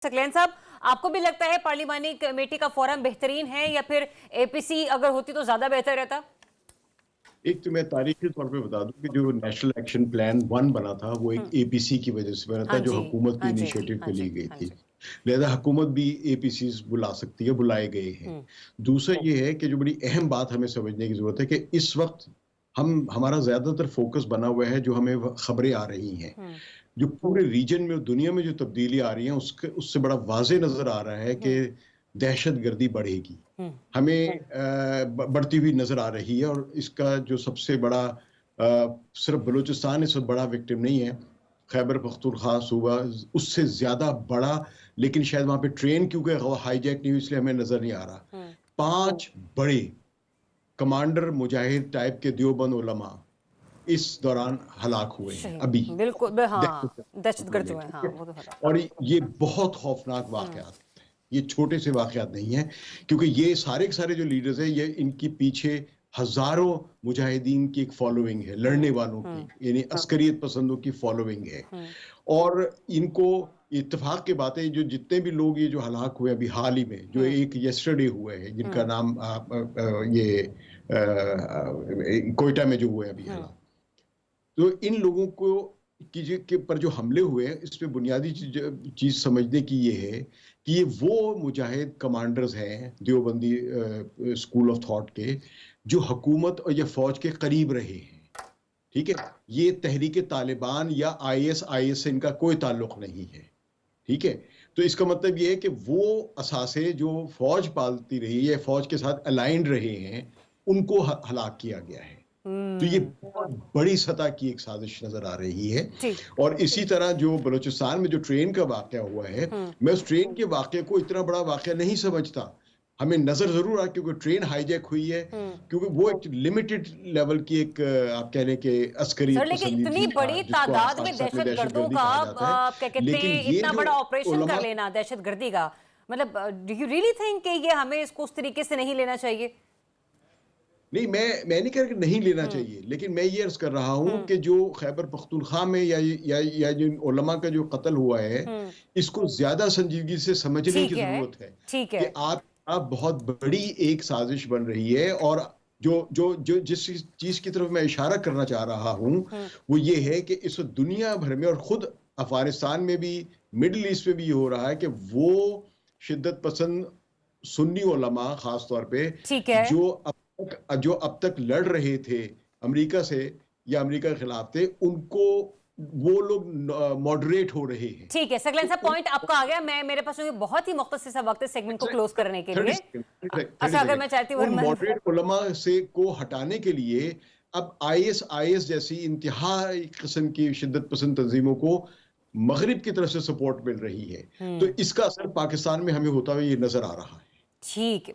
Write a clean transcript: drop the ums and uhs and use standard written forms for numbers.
सकलैन साहब, आपको भी लगता है पार्लिमानी कमेटी का फोरम बेहतरीन है या फिर एपीसी अगर होती तो ज्यादा बेहतर रहता? एक तो मैं तारीखी तौर पे बता दूं कि जो नेशनल एक्शन प्लान 1 बना था वो एक एपीसी की वजह से बना था, हाँ जो जी, हुकूमत की हाँ जी, इनिशिएटिव हाँ पे ली जी, गई हाँ थी। जी। लिहाजा हुकूमत भी एपीसी बुला सकती है, बुलाए गए हैं। दूसरा ये है कि जो बड़ी अहम बात हमें समझने की जरूरत है कि इस वक्त हमारा ज्यादातर फोकस बना हुआ है, जो हमें खबरें आ रही हैं, जो पूरे रीजन में और दुनिया में जो तब्दीली आ रही है, उससे बड़ा वाजे नजर आ रहा है कि दहशतगर्दी बढ़ेगी, हमें बढ़ती हुई नजर आ रही है। और इसका जो सबसे बड़ा सिर्फ बलूचिस्तान इससे बड़ा विक्टिम नहीं है, खैबर पख्तूनख्वा सूबा उससे ज्यादा बड़ा, लेकिन शायद वहां पे ट्रेन क्योंकि हाईजैक नहीं हुई इसलिए हमें नजर नहीं आ रहा। 5 बड़े कमांडर मुजाहिद टाइप के देवबंद उलमा इस दौरान हलाक हुए हैं शहीद, अभी, बिल्कुल, हाँ, दहशतगर्द जो ठीक है, हाँ, है। वो तो है। और ये बहुत खौफनाक वाकयात, ये छोटे से वाकयात नहीं है, क्योंकि ये सारे के सारे जो लीडर्स हैं, ये इनके पीछे हजारों मुजाहिदीन की एक फॉलोइंग है, लड़ने वालों की, यानी अस्करियत पसंदों की फॉलोइंग है। और इनको इत्तेफाक की बात है, जो जितने भी लोग ये जो हलाक हुए अभी हाल ही में, जो एक यस्टरडे हुए हैं, जिनका नाम ये कोयटा में जो हुए अभी हलाक, तो इन लोगों को के पर जो हमले हुए हैं, इस पे बुनियादी चीज समझने की ये है कि ये वो मुजाहिद कमांडर्स हैं देवबंदी स्कूल ऑफ थॉट के, जो हुकूमत और या फौज के करीब रहे हैं। ठीक है, ये तहरीक तालिबान या आईएस से इनका कोई ताल्लुक नहीं है। ठीक है, तो इसका मतलब ये है कि वो असासे जो फौज पालती रही है, फौज के साथ अलाइंड रहे हैं, उनको हलाक किया गया है। तो ये बहुत बड़ी सतह की एक साजिश नजर आ रही है। और इसी तरह जो बलूचिस्तान में जो ट्रेन का वाकया हुआ है, मैं उस ट्रेन के वाकये को इतना बड़ा वाकया नहीं समझता। हमें नजर जरूर आ, क्योंकि ट्रेन हाईजैक हुई है, क्योंकि वो एक लिमिटेड लेवल की एक आप कह लें कि सर, अस्करियत लेकिन पसंदी इतनी थी, बड़ी जिसको आज तादाद में पाकिस्तान में दहशतगर्दों दहशतगर्दी का कहा जाता है। क्या कहते लेकिन हैं, ये इतना जो बड़ा ऑपरेशन उलमा, कर लेना दहशतगर्दी का, मतलब डू यू रियली थिंक कि ये हमें इसको उस तरीके से नहीं लेना चाहिए? नहीं, मैं नहीं कह रहा कि नहीं लेना चाहिए, लेकिन मैं ये अर्ज कर रहा हूं कि जो खैबर पख्तूनख्वा में या जिन उलमा का जो कत्ल हुआ है, इसको ज्यादा संजीदगी से समझने की ठीक है, जरूरत है ठीक कि है। आप बहुत बड़ी एक साजिश बन रही है। और जो जो जो जिस चीज की तरफ मैं इशारा करना चाह रहा हूं, वो ये है कि इस दुनिया भर में और खुद अफगानिस्तान में भी, मिडिल ईस्ट में भी ये हो रहा है कि वो शिद्दत पसंद सुन्नी उलमा खास तौर पे, ठीक है, जो अब तक लड़ रहे थे अमेरिका से या अमेरिका के खिलाफ थे, उनको वो लोग मॉडरेट हो रहे हैं। ठीक है। सकलैन तो साहब, पॉइंट आपका आ गया। मैं मेरे पास में बहुत ही मुख्तसर सा वक्त है सेगमेंट को क्लोज करने के 30 लिए। सेकंड, 30 अच्छा, अगर सेकंड, मैं चाहती हूँ उन मॉडरेट उलमा से को हटाने के लिए अब आईएस जैसी इंतहाई किस्म की शिद्दत पसंद तंजीमों को मगरिब की तरफ से सपोर्ट मिल रही है। तो इसका असर पाकिस्तान में हमें होता हुआ ये नजर आ रहा है। ठीक